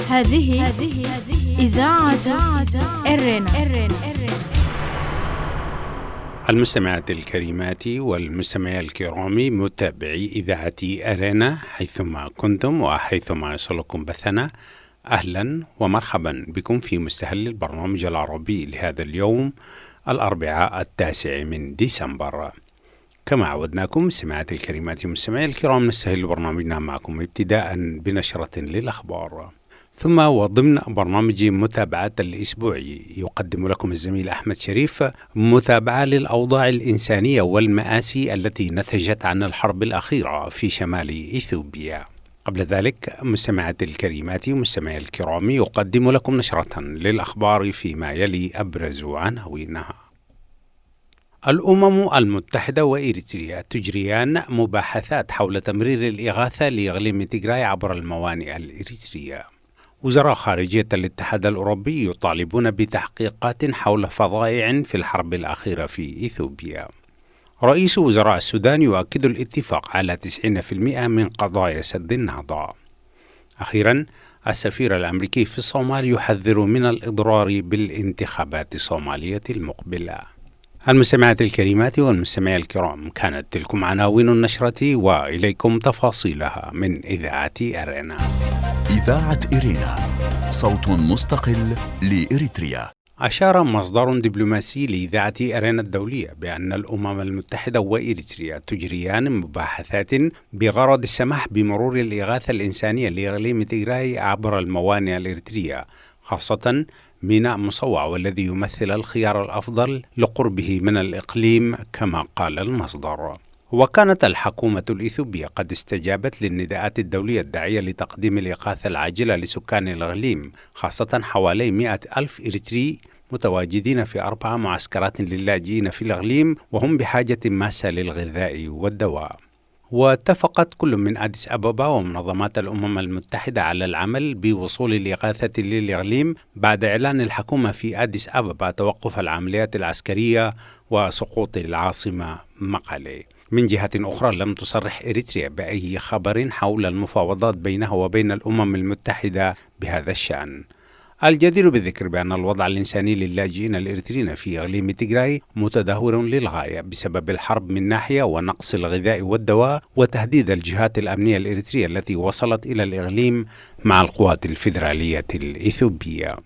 هذه إذاعة إرنا. المستمعات الكريمات والمستمعي الكرام، متابعي إذاعة أرينا حيثما كنتم وحيثما يصلكم بثنا، أهلا ومرحبا بكم في مستهل البرنامج العربي لهذا اليوم الأربعاء 9 من ديسمبر. كما عودناكم مستمعات الكريمات ومستمعي الكرام، نستهل برنامجنا معكم ابتداء بنشرة للأخبار، ثم وضمن برنامج متابعة الأسبوعي يقدم لكم الزميل أحمد شريف متابعة للأوضاع الإنسانية والمآسي التي نتجت عن الحرب الأخيرة في شمال إثيوبيا. قبل ذلك مستمعات الكريمات ومستمعي الكرام، يقدم لكم نشرة للأخبار فيما يلي أبرز عناوينها. الأمم المتحدة وإريتريا تجريان مباحثات حول تمرير الإغاثة لإقليم تيغراي عبر الموانئ الإريترية. وزراء خارجية الاتحاد الأوروبي يطالبون بتحقيقات حول فظائع في الحرب الأخيرة في إثيوبيا. رئيس وزراء السودان يؤكد الاتفاق على 90% من قضايا سد النهضة. أخيرا، السفير الأمريكي في الصومال يحذر من الإضرار بالانتخابات الصومالية المقبلة. المستمعات الكريمات والمستمعي الكرام، كانت تلكم عناوين النشرة وإليكم تفاصيلها من إذاعة أرينا. إذاعة إرينا، صوت مستقل لإريتريا. أشار مصدر دبلوماسي لإذاعة أرينا الدولية بأن الأمم المتحدة وإريتريا تجريان مباحثات بغرض السماح بمرور الإغاثة الإنسانية لإقليم تيغراي عبر الموانئ الإريترية، خاصة ميناء مصوع، والذي يمثل الخيار الأفضل لقربه من الإقليم كما قال المصدر. وكانت الحكومة الإثيوبية قد استجابت للنداءات الدولية الداعية لتقديم الإغاثة العاجلة لسكان الإقليم، خاصة حوالي 100,000 إريتري متواجدين في 4 معسكرات للاجئين في الإقليم، وهم بحاجة ماسة للغذاء والدواء. واتفقت كل من أديس أبابا ومنظمات الأمم المتحدة على العمل بوصول الإغاثة للإقليم بعد إعلان الحكومة في أديس أبابا توقف العمليات العسكرية وسقوط العاصمة مقالي. من جهة أخرى، لم تصرح إريتريا بأي خبر حول المفاوضات بينها وبين الأمم المتحدة بهذا الشأن. الجدير بالذكر بأن الوضع الإنساني للاجئين الإريتريين في إقليم تيغراي متدهور للغاية بسبب الحرب من ناحية، ونقص الغذاء والدواء، وتهديد الجهات الأمنية الإريترية التي وصلت إلى الإقليم مع القوات الفيدرالية الإثيوبية.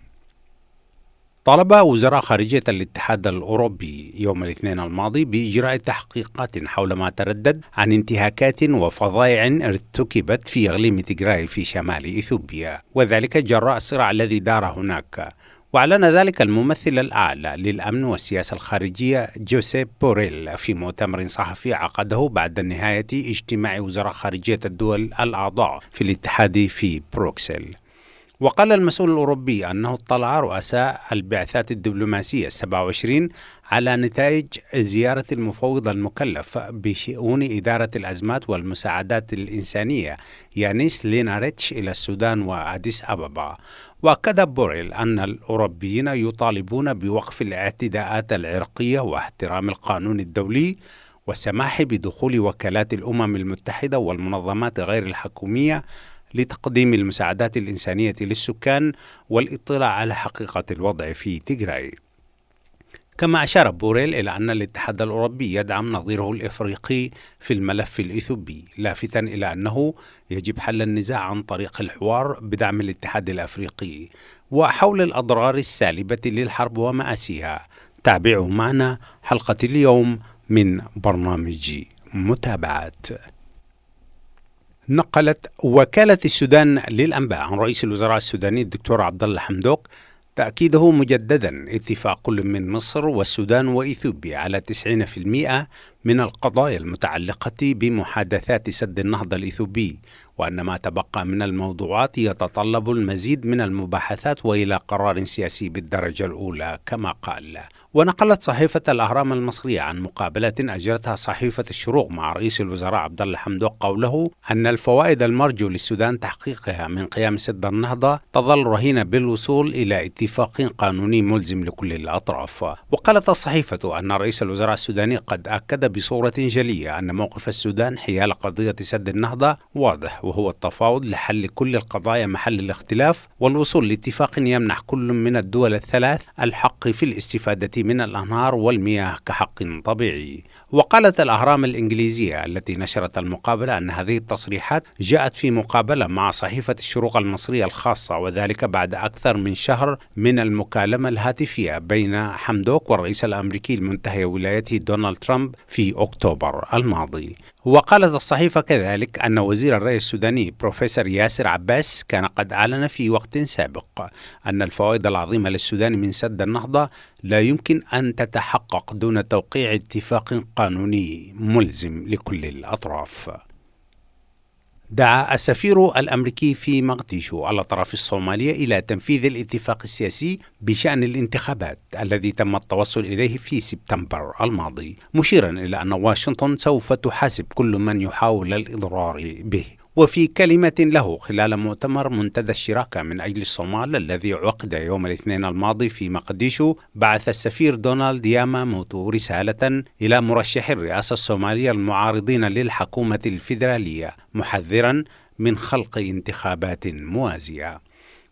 طالب وزراء خارجية الاتحاد الأوروبي يوم الاثنين الماضي بإجراء تحقيقات حول ما تردد عن انتهاكات وفظائع ارتكبت في إقليم تيغراي في شمال إثيوبيا، وذلك جراء الصراع الذي دار هناك. وأعلن ذلك الممثل الأعلى للأمن والسياسة الخارجية جوزيف بوريل في مؤتمر صحفي عقده بعد نهاية اجتماع وزراء خارجية الدول الأعضاء في الاتحاد في بروكسل. وقال المسؤول الأوروبي أنه اطلع رؤساء البعثات الدبلوماسية 27 على نتائج زيارة المفوض المكلف بشؤون إدارة الأزمات والمساعدات الإنسانية يانيس ليناريتش إلى السودان وأديس أبابا. وأكد بوريل أن الأوروبيين يطالبون بوقف الاعتداءات العرقية واحترام القانون الدولي، والسماح بدخول وكالات الأمم المتحدة والمنظمات غير الحكومية لتقديم المساعدات الإنسانية للسكان والاطلاع على حقيقة الوضع في تيغراي. كما أشار بوريل إلى أن الاتحاد الأوروبي يدعم نظيره الإفريقي في الملف الإثيوبي، لافتا إلى أنه يجب حل النزاع عن طريق الحوار بدعم الاتحاد الأفريقي. وحول الأضرار السالبة للحرب ومآسيها، تابعوا معنا حلقة اليوم من برنامج متابعات. نقلت وكالة السودان للأنباء عن رئيس الوزراء السوداني الدكتور عبد الله حمدوك تأكيده مجددا اتفاق كل من مصر والسودان وإثيوبيا على 90% من القضايا المتعلقة بمحادثات سد النهضة الإثيوبي، وأن ما تبقى من الموضوعات يتطلب المزيد من المباحثات وإلى قرار سياسي بالدرجة الأولى كما قال. ونقلت صحيفة الأهرام المصرية عن مقابلة أجرتها صحيفة الشروق مع رئيس الوزراء عبد الله حمدوك قوله أن الفوائد المرجو للسودان تحقيقها من قيام سد النهضة تظل رهينة بالوصول إلى اتفاق قانوني ملزم لكل الأطراف. وقالت الصحيفة أن رئيس الوزراء السوداني قد أكد بصورة جلية أن موقف السودان حيال قضية سد النهضة واضح، وهو التفاوض لحل كل القضايا محل الاختلاف والوصول لاتفاق يمنح كل من الدول الثلاث الحق في الاستفادة من الأنهار والمياه كحق طبيعي. وقالت الأهرام الإنجليزية التي نشرت المقابلة أن هذه التصريحات جاءت في مقابلة مع صحيفة الشروق المصرية الخاصة، وذلك بعد أكثر من شهر من المكالمة الهاتفية بين حمدوك والرئيس الأمريكي المنتهي ولايته دونالد ترامب في أكتوبر الماضي. وقالت الصحيفة كذلك أن وزير الري السوداني بروفيسور ياسر عباس كان قد أعلن في وقت سابق أن الفوائد العظيمة للسودان من سد النهضة لا يمكن أن تتحقق دون توقيع اتفاق قانوني ملزم لكل الأطراف. دعا السفير الأمريكي في مقديشو الأطراف الصومالية إلى تنفيذ الاتفاق السياسي بشأن الانتخابات الذي تم التوصل إليه في سبتمبر الماضي، مشيرا إلى أن واشنطن سوف تحاسب كل من يحاول الإضرار به. وفي كلمة له خلال مؤتمر منتدى الشراكة من أجل الصومال الذي عقد يوم الاثنين الماضي في مقديشو، بعث السفير دونالد ياماموتو رسالة إلى مرشحي الرئاسة الصومالية المعارضين للحكومة الفيدرالية محذرا من خلق انتخابات موازية.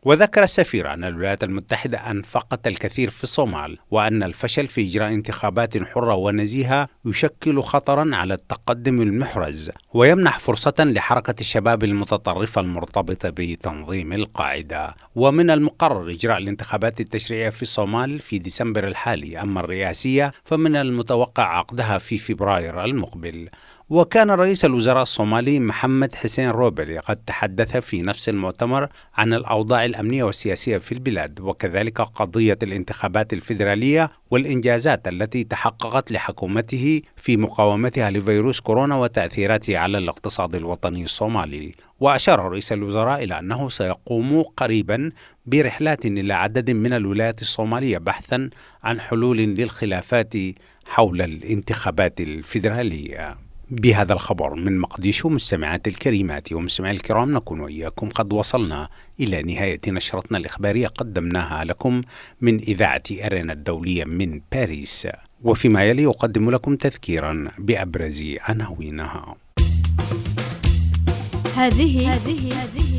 وذكر السفير أن الولايات المتحدة أنفقت الكثير في الصومال، وأن الفشل في إجراء انتخابات حرة ونزيهة يشكل خطرا على التقدم المحرز ويمنح فرصة لحركة الشباب المتطرفة المرتبطة بتنظيم القاعدة. ومن المقرر إجراء الانتخابات التشريعية في الصومال في ديسمبر الحالي، أما الرئاسية فمن المتوقع عقدها في فبراير المقبل. وكان رئيس الوزراء الصومالي محمد حسين روبلي قد تحدث في نفس المؤتمر عن الأوضاع الأمنية والسياسية في البلاد، وكذلك قضية الانتخابات الفيدرالية والإنجازات التي تحققت لحكومته في مقاومتها لفيروس كورونا وتأثيراته على الاقتصاد الوطني الصومالي. وأشار رئيس الوزراء إلى أنه سيقوم قريبا برحلات إلى عدد من الولايات الصومالية بحثا عن حلول للخلافات حول الانتخابات الفيدرالية. بهذا الخبر من مقديشو مستمعات الكريمات ومستمعي الكرام، نكون وإياكم قد وصلنا إلى نهاية نشرتنا الإخبارية قدمناها لكم من إذاعة أرينا الدولية من باريس، وفيما يلي أقدم لكم تذكيرا بأبرز عناوينها. هذه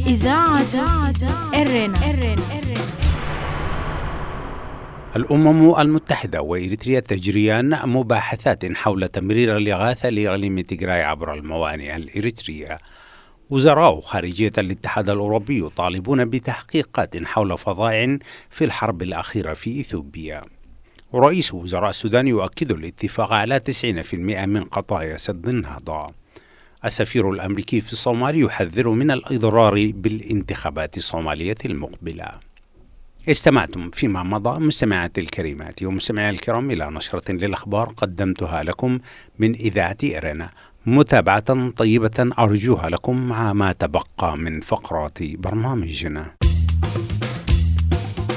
إذاعة أرينا. الأمم المتحدة وإريتريا تجريان مباحثات حول تمرير الإغاثة لإقليم تيغراي عبر الموانئ الإريترية. وزراء خارجية الاتحاد الأوروبي يطالبون بتحقيقات حول فظائع في الحرب الأخيرة في إثيوبيا. ورئيس وزراء السودان يؤكد الاتفاق على 90% من قضايا سد النهضة. السفير الأمريكي في الصومال يحذر من الإضرار بالانتخابات الصومالية المقبلة. استمعتم فيما مضى مستمعات الكريمات ومستمعي الكرام إلى نشرة للأخبار قدمتها لكم من إذاعة أرينا. متابعة طيبة أرجوها لكم مع ما تبقى من فقرات برنامجنا.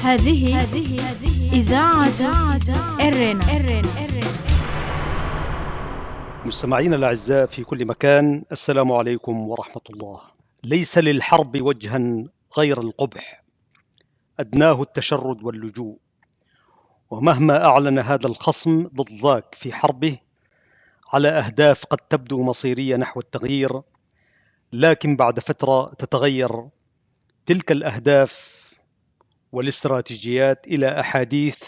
هذه إذاعة أرينا. مستمعينا الأعزاء في كل مكان، السلام عليكم ورحمة الله. ليس للحرب وجها غير القبح، أدناه التشرد واللجوء، ومهما أعلن هذا الخصم ضد ذاك في حربه على أهداف قد تبدو مصيرية نحو التغيير، لكن بعد فترة تتغير تلك الأهداف والاستراتيجيات إلى أحاديث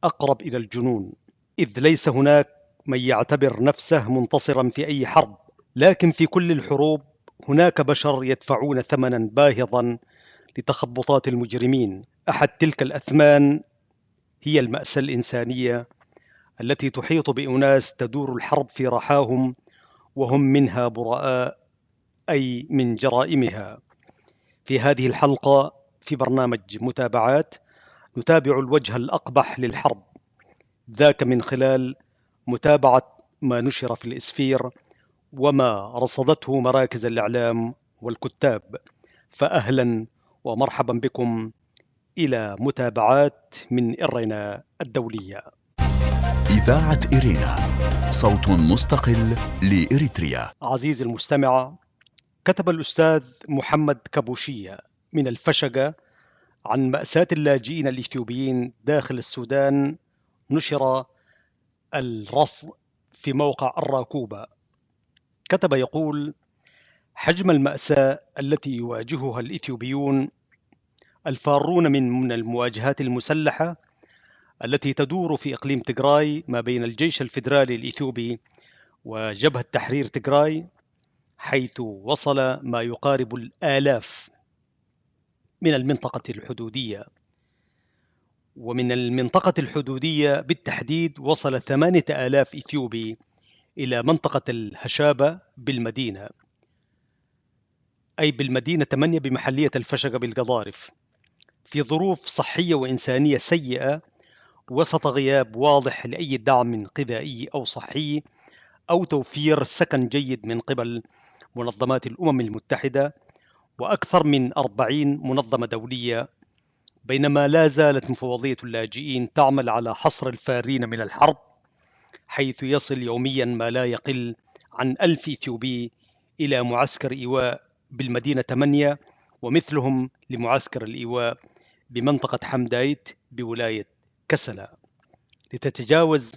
أقرب إلى الجنون، إذ ليس هناك من يعتبر نفسه منتصرا في أي حرب، لكن في كل الحروب هناك بشر يدفعون ثمنا باهظا لتخبطات المجرمين. أحد تلك الأثمان هي المأساة الإنسانية التي تحيط بأناس تدور الحرب في رحاهم وهم منها براء، أي من جرائمها. في هذه الحلقة في برنامج متابعات نتابع الوجه الأقبح للحرب، ذاك من خلال متابعة ما نشر في الإسفير وما رصدته مراكز الإعلام والكتاب. فأهلا ومرحبا بكم إلى متابعات من إرينا الدولية. إذاعة إرينا، صوت مستقل لإريتريا. عزيزي المستمع، كتب الأستاذ محمد كابوشية من الفشقة عن مأساة اللاجئين الإثيوبيين داخل السودان، نشر الرصد في موقع الراكوبة. كتب يقول: حجم المأساة التي يواجهها الإثيوبيون الفارون من المواجهات المسلحة التي تدور في إقليم تيغراي ما بين الجيش الفيدرالي الإثيوبي وجبهة تحرير تيغراي، حيث وصل ما يقارب الآلاف من المنطقة الحدودية. ومن المنطقة الحدودية بالتحديد وصل 8000 إثيوبي إلى منطقة الهشابة بالمدينة، أي بالمدينة 8 بمحلية الفشقة بالقضارف، في ظروف صحية وإنسانية سيئة، وسط غياب واضح لأي دعم غذائي أو صحي أو توفير سكن جيد من قبل منظمات الأمم المتحدة وأكثر من 40 منظمة دولية، بينما لا زالت مفوضية اللاجئين تعمل على حصر الفارين من الحرب، حيث يصل يوميا ما لا يقل عن 1000 إثيوبي إلى معسكر إيواء بالمدينة 8، ومثلهم لمعسكر الإيواء بمنطقة حمدايت بولاية كسلا، لتتجاوز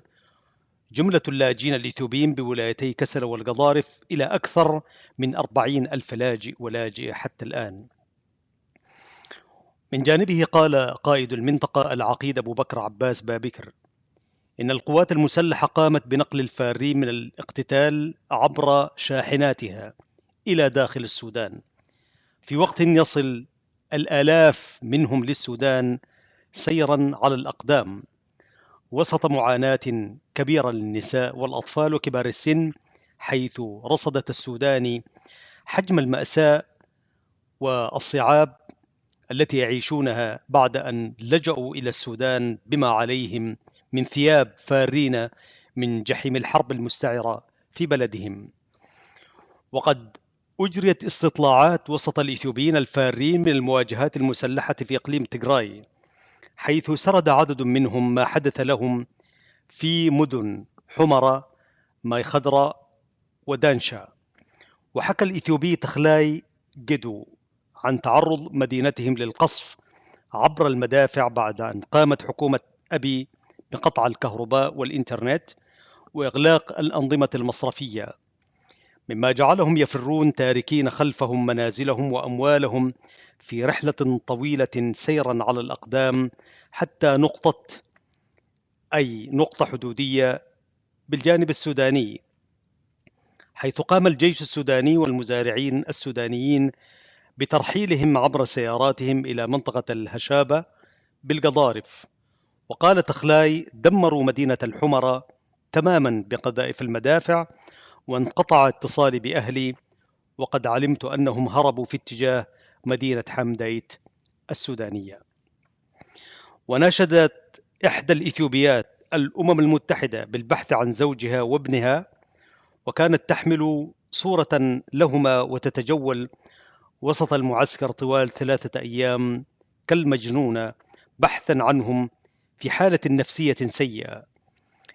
جملة اللاجئين الإثيوبيين بولايتي كسلا والقضارف إلى أكثر من 40,000 لاجئ ولاجئة حتى الآن. من جانبه قال قائد المنطقة العقيد أبو بكر عباس بابكر إن القوات المسلحة قامت بنقل الفارين من الاقتتال عبر شاحناتها إلى داخل السودان، في وقت يصل الآلاف منهم للسودان سيرا على الأقدام، وسط معاناة كبيرة للنساء والأطفال وكبار السن، حيث رصدت السوداني حجم المأساة والصعاب التي يعيشونها بعد أن لجأوا إلى السودان بما عليهم من ثياب فارين من جحيم الحرب المستعرة في بلدهم. وقد أجريت استطلاعات وسط الإثيوبيين الفارين من المواجهات المسلحة في إقليم تيغراي، حيث سرد عدد منهم ما حدث لهم في مدن حمرة، ماي خضراء، ودانشا. وحكى الإثيوبي تخلاي جدو عن تعرض مدينتهم للقصف عبر المدافع بعد أن قامت حكومة أبي بقطع الكهرباء والإنترنت وإغلاق الأنظمة المصرفية، مما جعلهم يفرون تاركين خلفهم منازلهم وأموالهم في رحلة طويلة سيرا على الأقدام حتى نقطة حدودية بالجانب السوداني، حيث قام الجيش السوداني والمزارعين السودانيين بترحيلهم عبر سياراتهم إلى منطقة الهشابة بالقضارف. وقال تخلاي: دمروا مدينة الحمرة تماما بقذائف المدافع، وانقطع اتصالي بأهلي، وقد علمت أنهم هربوا في اتجاه مدينة حمدايت السودانية. وناشدت إحدى الإثيوبيات الأمم المتحدة بالبحث عن زوجها وابنها، وكانت تحمل صورة لهما وتتجول وسط المعسكر طوال 3 أيام كالمجنونة بحثا عنهم في حالة نفسية سيئة.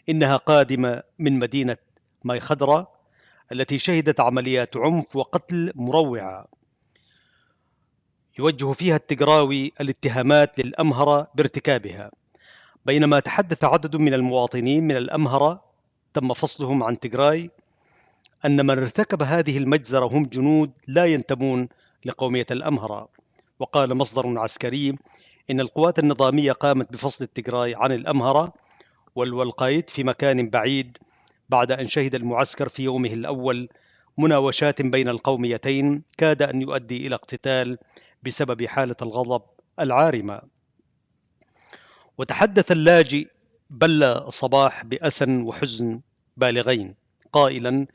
إنها قادمة من مدينة ماي خضراء التي شهدت عمليات عنف وقتل مروعة يوجه فيها التيغراوي الاتهامات للأمهرة بارتكابها، بينما تحدث عدد من المواطنين من الأمهرة تم فصلهم عن تيغراي أن من ارتكب هذه المجزرة هم جنود لا ينتمون لقومية الأمهرة. وقال مصدر عسكري إن القوات النظامية قامت بفصل التيغراي عن الأمهرة والوالقايت في مكان بعيد بعد أن شهد المعسكر في يومه الأول مناوشات بين القوميتين كاد أن يؤدي إلى اقتتال بسبب حالة الغضب العارمة. وتحدث اللاجئ بلة صباح بأسى وحزن بالغين، قائلا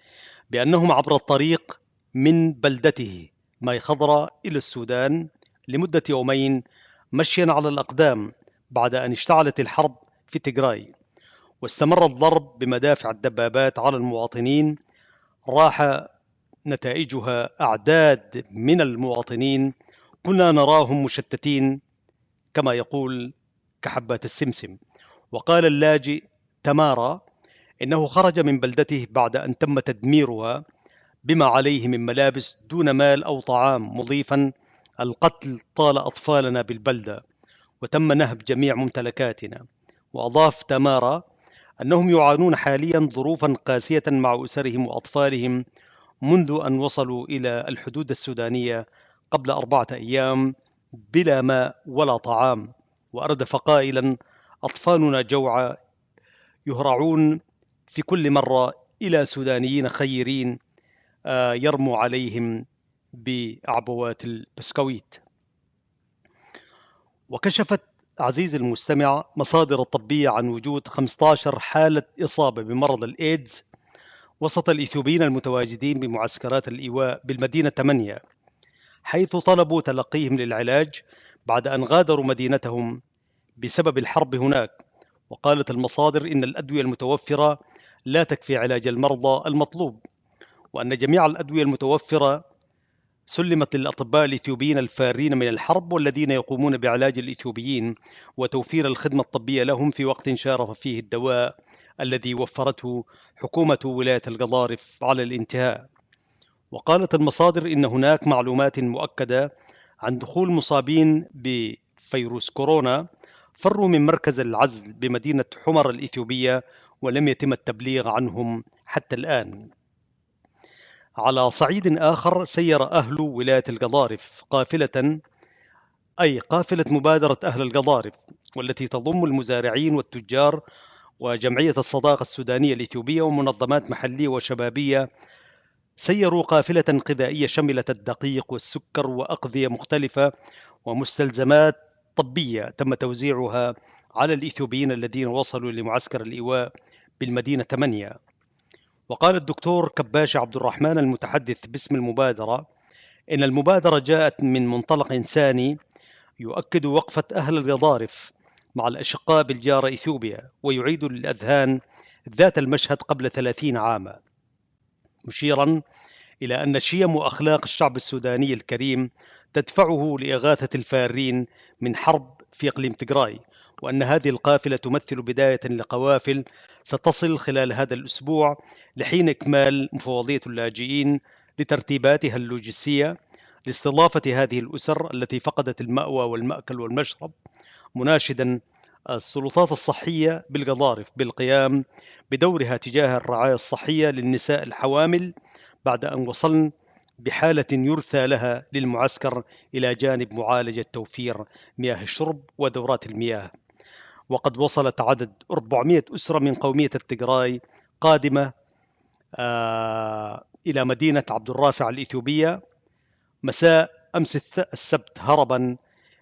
بأنهم عبر الطريق من بلدته ماي خضراء إلى السودان لمدة يومين مشيا على الأقدام بعد أن اشتعلت الحرب في تيغراي، واستمر الضرب بمدافع الدبابات على المواطنين، راح نتائجها أعداد من المواطنين كنا نراهم مشتتين كما يقول كحبات السمسم. وقال اللاجئ تمارا إنه خرج من بلدته بعد أن تم تدميرها بما عليه من ملابس دون مال أو طعام، مضيفا: القتل طال أطفالنا بالبلدة وتم نهب جميع ممتلكاتنا. وأضاف تمارا أنهم يعانون حاليا ظروفا قاسية مع أسرهم وأطفالهم منذ أن وصلوا إلى الحدود السودانية قبل 4 أيام بلا ماء ولا طعام، وأردف قائلا: أطفالنا جوعى يهرعون في كل مرة إلى سودانيين خيرين يرموا عليهم بأعبوات البسكويت. وكشفت عزيزي المستمع مصادر الطبية عن وجود 15 حالة إصابة بمرض الإيدز وسط الإثيوبيين المتواجدين بمعسكرات الإيواء بالمدينة 8، حيث طلبوا تلقيهم للعلاج بعد أن غادروا مدينتهم بسبب الحرب هناك. وقالت المصادر إن الأدوية المتوفرة لا تكفي علاج المرضى المطلوب، وأن جميع الأدوية المتوفرة سلمت للأطباء الإثيوبيين الفارين من الحرب والذين يقومون بعلاج الإثيوبيين وتوفير الخدمة الطبية لهم في وقت شارف فيه الدواء الذي وفرته حكومة ولاية القضارف على الانتهاء. وقالت المصادر إن هناك معلومات مؤكدة عن دخول مصابين بفيروس كورونا فروا من مركز العزل بمدينة حمر الإثيوبية ولم يتم التبليغ عنهم حتى الآن. على صعيد آخر، سير أهل ولاية القضارف قافلة مبادرة أهل القضارف، والتي تضم المزارعين والتجار وجمعية الصداقة السودانية الإثيوبية ومنظمات محلية وشبابية. سيروا قافلة غذائية شملت الدقيق والسكر وأغذية مختلفة ومستلزمات طبية تم توزيعها على الإثيوبيين الذين وصلوا لمعسكر الإيواء بالمدينة 8. وقال الدكتور كباش عبد الرحمن المتحدث باسم المبادرة إن المبادرة جاءت من منطلق إنساني يؤكد وقفة أهل القضارف مع الأشقاء بالجارة إثيوبيا، ويعيد للأذهان ذات المشهد قبل 30 عاما، مشيرا إلى أن شيم وأخلاق الشعب السوداني الكريم تدفعه لإغاثة الفارين من حرب في إقليم تجراي، وأن هذه القافلة تمثل بداية لقوافل ستصل خلال هذا الأسبوع لحين إكمال مفوضية اللاجئين لترتيباتها اللوجستية لاستضافة هذه الأسر التي فقدت المأوى والمأكل والمشرب، مناشدا السلطات الصحية بالقضارف بالقيام بدورها تجاه الرعاية الصحية للنساء الحوامل بعد أن وصلن بحالة يرثى لها للمعسكر إلى جانب معالجة توفير مياه الشرب ودورات المياه. وقد وصلت عدد 400 أسرة من قومية التجراي قادمة إلى مدينة عبد الرافع الإثيوبية مساء أمس السبت هربا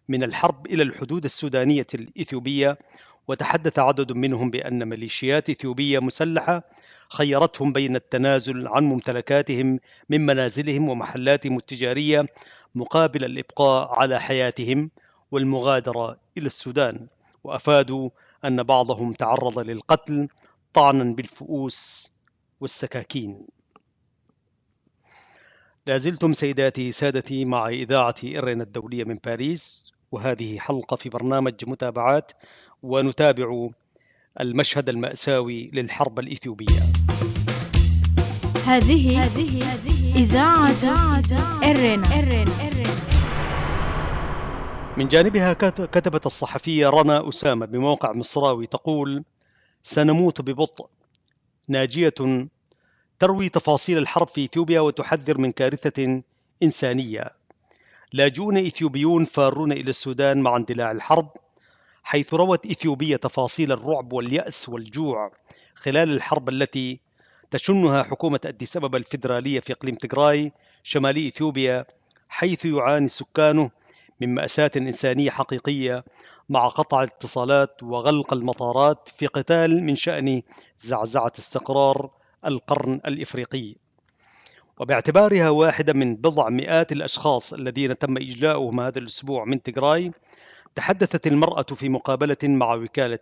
من الحرب إلى الحدود السودانية الإثيوبية. وتحدث عدد منهم بأن ميليشيات إثيوبية مسلحة خيرتهم بين التنازل عن ممتلكاتهم من منازلهم ومحلاتهم التجارية مقابل الإبقاء على حياتهم والمغادرة إلى السودان، وأفادوا أن بعضهم تعرض للقتل طعنا بالفؤوس والسكاكين. لازلتم سيداتي سادتي مع إذاعة إرنا الدولية من باريس، وهذه حلقة في برنامج متابعات، ونتابع المشهد المأساوي للحرب الإثيوبية. هذه إذاعة إرنا. من جانبها كتبت الصحفية رنا أسامة بموقع مصراوي تقول: سنموت ببطء. ناجية تروي تفاصيل الحرب في إثيوبيا وتحذر من كارثة إنسانية. لاجئون إثيوبيون فارون إلى السودان مع اندلاع الحرب، حيث روت إثيوبيا تفاصيل الرعب واليأس والجوع خلال الحرب التي تشنها حكومة أديس أبابا الفيدرالية في إقليم تجراي شمالي إثيوبيا، حيث يعاني سكانه من مأساة إنسانية حقيقية مع قطع الاتصالات وغلق المطارات في قتال من شأن زعزعة استقرار القرن الإفريقي. وباعتبارها واحدة من بضع مئات الأشخاص الذين تم إجلاؤهم هذا الأسبوع من تجراي، تحدثت المرأة في مقابلة مع وكالة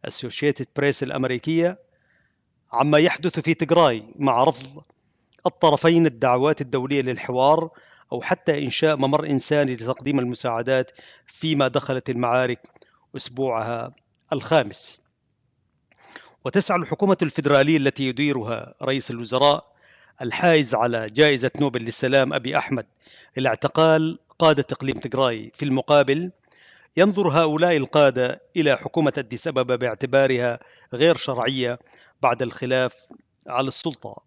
أسوشيتد بريس الأمريكية عما يحدث في تجراي مع رفض الطرفين الدعوات الدولية للحوار أو حتى إنشاء ممر إنساني لتقديم المساعدات فيما دخلت المعارك أسبوعها الخامس. وتسعى الحكومة الفيدرالية التي يديرها رئيس الوزراء الحائز على جائزة نوبل للسلام أبي أحمد إلى اعتقال قادة إقليم تجراي. في المقابل ينظر هؤلاء القادة إلى حكومة أديس أبابا باعتبارها غير شرعية بعد الخلاف على السلطة.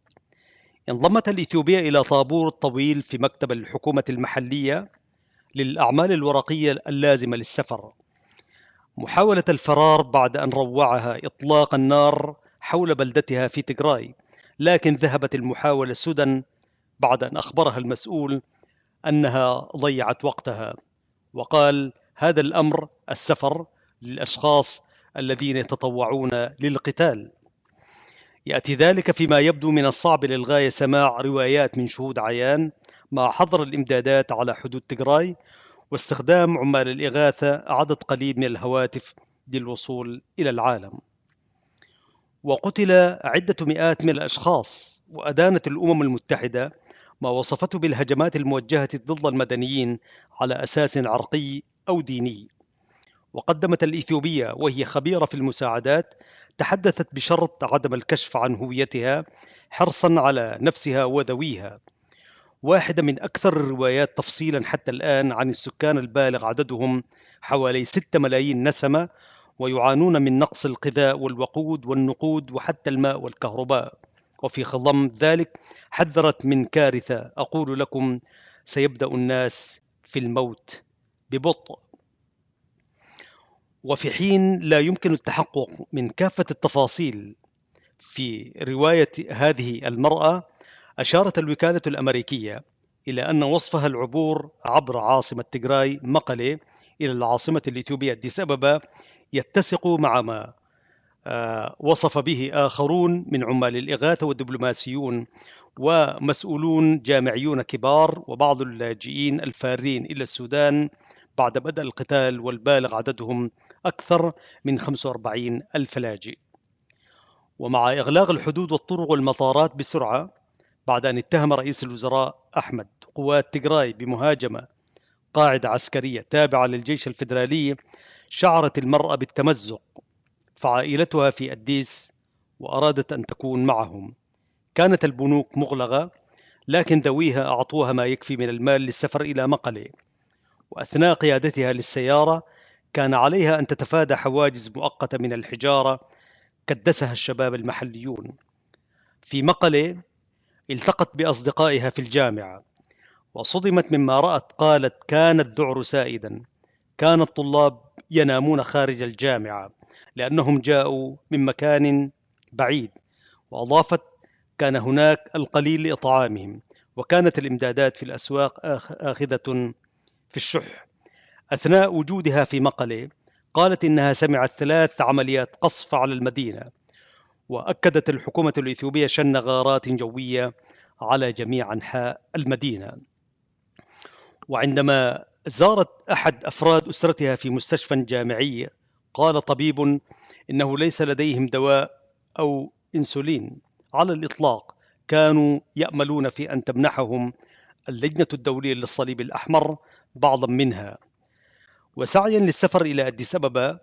انضمت الإثيوبية إلى طابور طويل في مكتب الحكومة المحلية للأعمال الورقية اللازمة للسفر، محاولة الفرار بعد أن روعها إطلاق النار حول بلدتها في تيغراي، لكن ذهبت المحاولة سدى بعد أن أخبرها المسؤول أنها ضيعت وقتها، وقال هذا الأمر السفر للأشخاص الذين يتطوعون للقتال. يأتي ذلك فيما يبدو من الصعب للغاية سماع روايات من شهود عيان مع حظر الإمدادات على حدود تيغراي واستخدام عمال الإغاثة عدد قليل من الهواتف للوصول إلى العالم. وقتل عدة مئات من الأشخاص، وأدانت الأمم المتحدة ما وصفته بالهجمات الموجهة ضد المدنيين على أساس عرقي أو ديني. وقدمت الإثيوبية وهي خبيرة في المساعدات تحدثت بشرط عدم الكشف عن هويتها حرصا على نفسها وذويها. واحدة من أكثر الروايات تفصيلا حتى الآن عن السكان البالغ عددهم حوالي 6 ملايين نسمة ويعانون من نقص الغذاء والوقود والنقود وحتى الماء والكهرباء. وفي خضم ذلك حذرت من كارثة أقول لكم سيبدأ الناس في الموت ببطء. وفي حين لا يمكن التحقق من كافة التفاصيل في رواية هذه المرأة، أشارت الوكالة الأمريكية إلى أن وصفها العبور عبر عاصمة تيغراي مقلة إلى العاصمة الإثيوبية أديس أبابا يتسق مع ما وصف به آخرون من عمال الإغاثة والدبلوماسيون ومسؤولون جامعيون كبار وبعض اللاجئين الفارين إلى السودان بعد بدء القتال، والبالغ عددهم أكثر من 45 ألف لاجئ. ومع إغلاق الحدود والطرق والمطارات بسرعة بعد أن اتهم رئيس الوزراء أحمد قوات تيغراي بمهاجمة قاعدة عسكرية تابعة للجيش الفيدرالي، شعرت المرأة بالتمزق، فعائلتها في أديس وأرادت أن تكون معهم. كانت البنوك مغلقة، لكن ذويها أعطوها ما يكفي من المال للسفر إلى مقلة، وأثناء قيادتها للسيارة كان عليها أن تتفادى حواجز مؤقتة من الحجارة كدسها الشباب المحليون. في مقلة التقت بأصدقائها في الجامعة وصدمت مما رأت. قالت كان الذعر سائدا، كان الطلاب ينامون خارج الجامعة لأنهم جاءوا من مكان بعيد. وأضافت كان هناك القليل لإطعامهم، وكانت الإمدادات في الأسواق آخذة في الشح. أثناء وجودها في مقلة قالت إنها سمعت 3 عمليات قصف على المدينة، وأكدت الحكومة الإثيوبية شن غارات جوية على جميع أنحاء المدينة. وعندما زارت أحد أفراد أسرتها في مستشفى جامعي قال طبيب إنه ليس لديهم دواء أو إنسولين على الإطلاق. كانوا يأملون في أن تمنحهم اللجنة الدولية للصليب الأحمر بعضا منها. وسعيا للسفر إلى أديس أبابا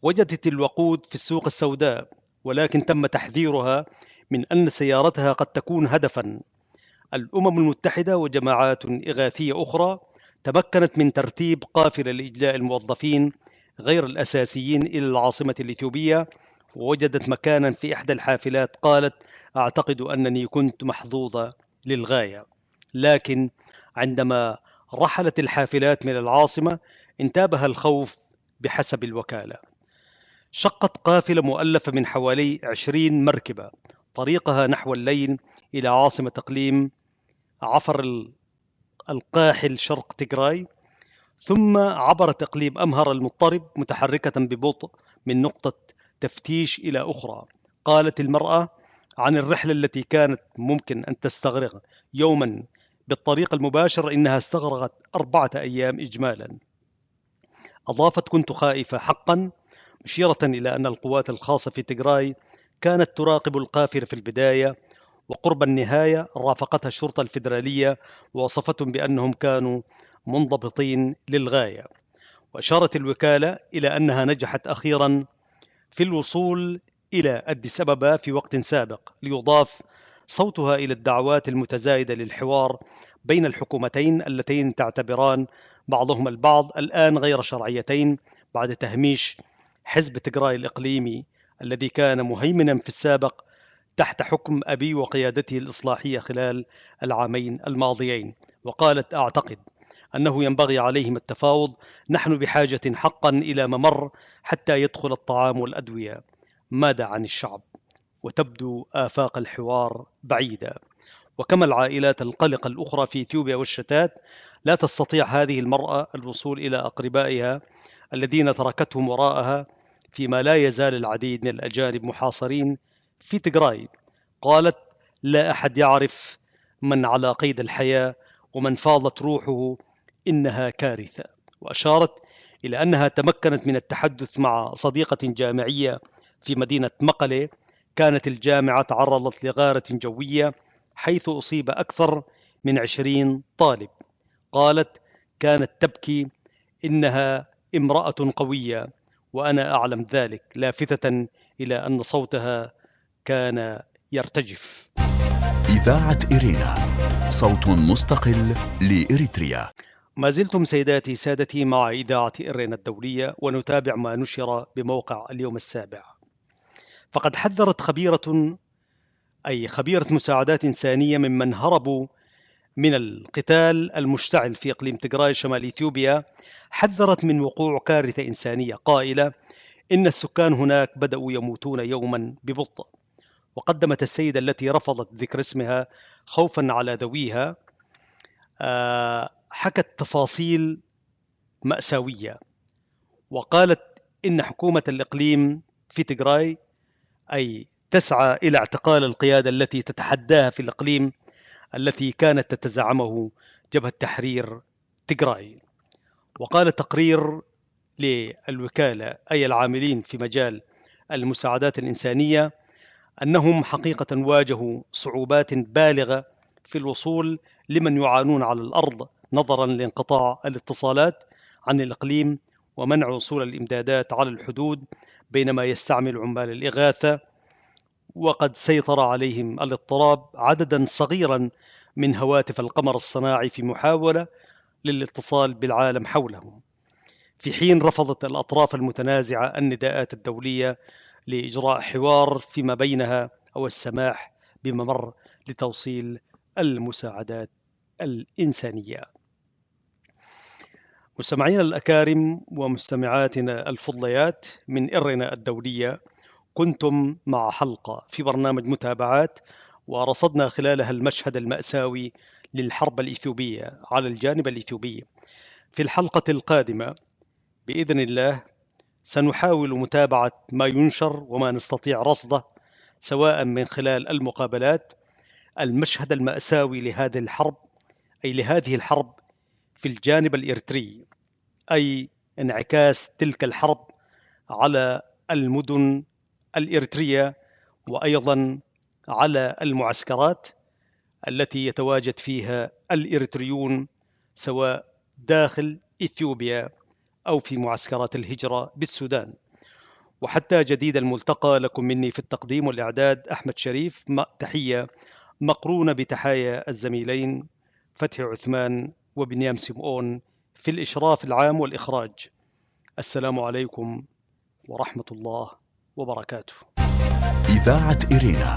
وجدت الوقود في السوق السوداء، ولكن تم تحذيرها من أن سيارتها قد تكون هدفا. الأمم المتحدة وجماعات إغاثية أخرى تمكنت من ترتيب قافلة لإجلاء الموظفين غير الأساسيين إلى العاصمة الإثيوبية، ووجدت مكانا في إحدى الحافلات. قالت أعتقد أنني كنت محظوظة للغاية، لكن عندما رحلت الحافلات من العاصمة انتابها الخوف بحسب الوكالة. شقت قافلة مؤلفة من حوالي 20 مركبة طريقها نحو الليل إلى عاصمة إقليم عفر القاحل شرق تيغراي، ثم عبرت إقليم أمهر المضطرب متحركة ببطء من نقطة تفتيش إلى أخرى. قالت المرأة عن الرحلة التي كانت ممكن أن تستغرق يوما بالطريق المباشر إنها استغرقت 4 أيام إجمالا. أضافت كنت خائفة حقا، مشيرة إلى أن القوات الخاصة في تيغراي كانت تراقب القافلة في البداية، وقرب النهاية رافقتها الشرطة الفيدرالية ووصفتهم بأنهم كانوا منضبطين للغاية. وأشارت الوكالة إلى أنها نجحت أخيرا في الوصول إلى أديس أبابا في وقت سابق ليضاف صوتها إلى الدعوات المتزايدة للحوار بين الحكومتين اللتين تعتبران بعضهما البعض الآن غير شرعيتين بعد تهميش حزب تجراي الإقليمي الذي كان مهيمنا في السابق تحت حكم أبي وقيادته الإصلاحية خلال العامين الماضيين. وقالت: أعتقد أنه ينبغي عليهم التفاوض، نحن بحاجة حقا إلى ممر حتى يدخل الطعام والأدوية. ماذا عن الشعب؟ وتبدو آفاق الحوار بعيدة. وكما العائلات القلقة الأخرى في إثيوبيا والشتات، لا تستطيع هذه المرأة الوصول إلى أقربائها الذين تركتهم وراءها، فيما لا يزال العديد من الأجانب محاصرين في تجراي. قالت: لا أحد يعرف من على قيد الحياة ومن فاضت روحه، إنها كارثة. وأشارت إلى أنها تمكنت من التحدث مع صديقة جامعية في مدينة مقلة. كانت الجامعة تعرضت لغارة جوية حيث أصيب أكثر من 20 طالب. قالت: كانت تبكي، إنها امرأة قوية وأنا أعلم ذلك، لافتة إلى أن صوتها كان يرتجف. إذاعة إرينا، صوت مستقل لإريتريا. ما زلتم سيداتي سادتي مع إذاعة إرينا الدولية، ونتابع ما نشر بموقع اليوم السابع. فقد حذرت خبيرة مساعدات إنسانية ممن هربوا من القتال المشتعل في إقليم تجراي شمال إثيوبيا، حذرت من وقوع كارثة إنسانية قائلة: إن السكان هناك بدأوا يموتون يوما ببطء. وقدمت السيدة التي رفضت ذكر اسمها خوفا على ذويها حكت تفاصيل مأساوية، وقالت إن حكومة الإقليم في تجراي تسعى إلى اعتقال القيادة التي تتحداها في الإقليم التي كانت تتزعمه جبهة تحرير تجراي. وقال تقرير للوكالة العاملين في مجال المساعدات الإنسانية أنهم حقيقة واجهوا صعوبات بالغة في الوصول لمن يعانون على الأرض نظرا لانقطاع الاتصالات عن الإقليم ومنع وصول الإمدادات على الحدود، بينما يستعمل عمال الإغاثة وقد سيطر عليهم الاضطراب عددا صغيرا من هواتف القمر الصناعي في محاولة للاتصال بالعالم حولهم، في حين رفضت الأطراف المتنازعة النداءات الدولية لإجراء حوار فيما بينها أو السماح بممر لتوصيل المساعدات الإنسانية. مستمعينا الأكارم ومستمعاتنا الفضليات من إرنا الدولية، كنتم مع حلقة في برنامج متابعات، ورصدنا خلالها المشهد المأساوي للحرب الإثيوبية على الجانب الإثيوبي. في الحلقة القادمة بإذن الله سنحاول متابعة ما ينشر وما نستطيع رصده، سواء من خلال المقابلات، المشهد المأساوي لهذه الحرب في الجانب الإريتري، أي انعكاس تلك الحرب على المدن الإريترية وأيضا على المعسكرات التي يتواجد فيها الإريتريون سواء داخل إثيوبيا أو في معسكرات الهجرة بالسودان. وحتى جديد الملتقى، لكم مني في التقديم والإعداد أحمد شريف، تحية مقرونة بتحايا الزميلين فتحي عثمان وبنيام سمعون في الإشراف العام والإخراج. السلام عليكم ورحمة الله وبركاته. إذاعة إرينا،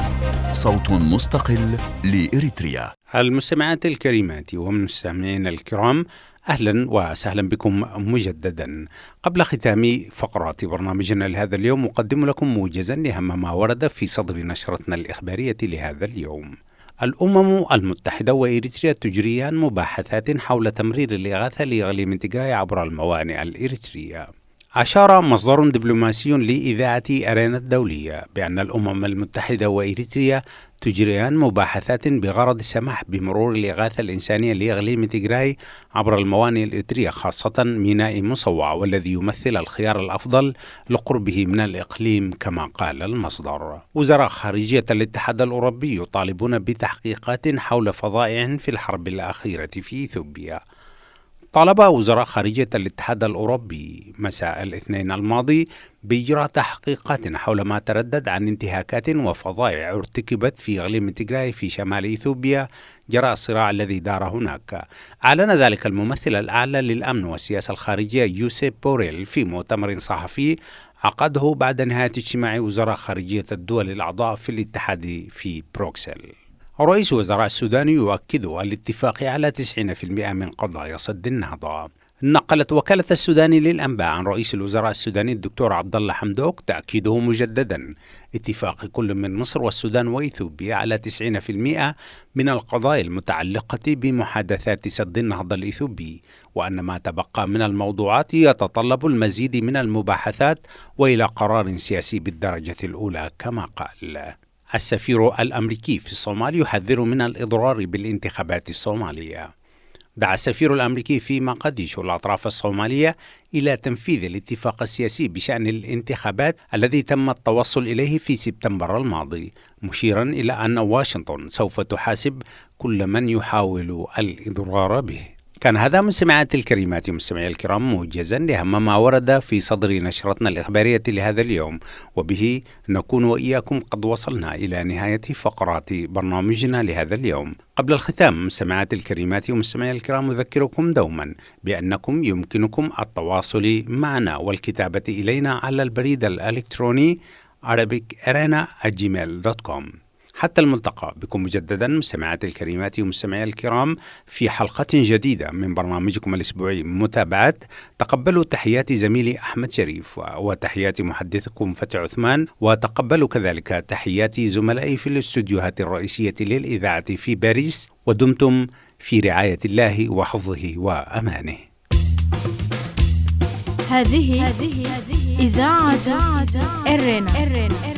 صوت مستقل لإريتريا. المستمعات الكريمات والمستمعين الكرام، أهلا وسهلا بكم مجددا. قبل ختام فقرات برنامجنا لهذا اليوم، أقدم لكم موجزا لأهم ما ورد في صدر نشرتنا الإخبارية لهذا اليوم. الأمم المتحدة وإريتريا تجريان مباحثات حول تمرير الإغاثة لإقليم تجراي عبر الموانئ الإريترية. أشار مصدر دبلوماسي لإذاعة أرينا الدولية بأن الأمم المتحدة وإريتريا تجريان مباحثات بغرض السماح بمرور الإغاثة الإنسانية لإقليم تجراي عبر الموانئ الإريترية، خاصة ميناء مصوع، والذي يمثل الخيار الأفضل لقربه من الإقليم كما قال المصدر. وزراء خارجية الاتحاد الأوروبي يطالبون بتحقيقات حول فظائع في الحرب الأخيرة في إثيوبيا. طالب وزراء خارجية الاتحاد الأوروبي مساء الاثنين الماضي بإجراء تحقيقات حول ما تردد عن انتهاكات وفظائع ارتكبت في إقليم تيغراي في شمال إثيوبيا جراء الصراع الذي دار هناك. أعلن ذلك الممثل الأعلى للأمن والسياسة الخارجية يوسيب بوريل في مؤتمر صحفي عقده بعد نهاية اجتماع وزراء خارجية الدول الأعضاء في الاتحاد في بروكسل. رئيس وزراء السودان يؤكد الاتفاق على 90% من قضايا سد النهضة. نقلت وكالة السودان للأنباء عن رئيس الوزراء السوداني الدكتور عبد الله حمدوك تأكيده مجددا اتفاق كل من مصر والسودان وإثيوبيا على 90% من القضايا المتعلقة بمحادثات سد النهضة الإثيوبي، وأن ما تبقى من الموضوعات يتطلب المزيد من المباحثات وإلى قرار سياسي بالدرجة الأولى كما قال. السفير الأمريكي في الصومال يحذر من الإضرار بالانتخابات الصومالية. دعا السفير الأمريكي في مقديشو الأطراف الصومالية إلى تنفيذ الاتفاق السياسي بشأن الانتخابات الذي تم التوصل إليه في سبتمبر الماضي، مشيرا إلى أن واشنطن سوف تحاسب كل من يحاول الإضرار به. كان هذا مستمعات الكريمات ومستمعي الكرام موجزا لأهم ما ورد في صدر نشرتنا الإخبارية لهذا اليوم، وبه نكون وإياكم قد وصلنا إلى نهاية فقرات برنامجنا لهذا اليوم. قبل الختام مستمعات الكريمات ومستمعي الكرام أذكركم دوما بأنكم يمكنكم التواصل معنا والكتابة إلينا على البريد الإلكتروني arabicirena@gmail.com. حتى الملتقى بكم مجددا مستمعات الكريمات ومستمعي الكرام في حلقة جديدة من برنامجكم الأسبوعي متابعات. تقبلوا تحيات زميلي أحمد شريف وتحيات محدثكم فتح عثمان، وتقبلوا كذلك تحيات زملائي في الاستوديوهات الرئيسية للإذاعة في باريس، ودمتم في رعاية الله وحفظه وأمانه. هذه إذاعة إرنا.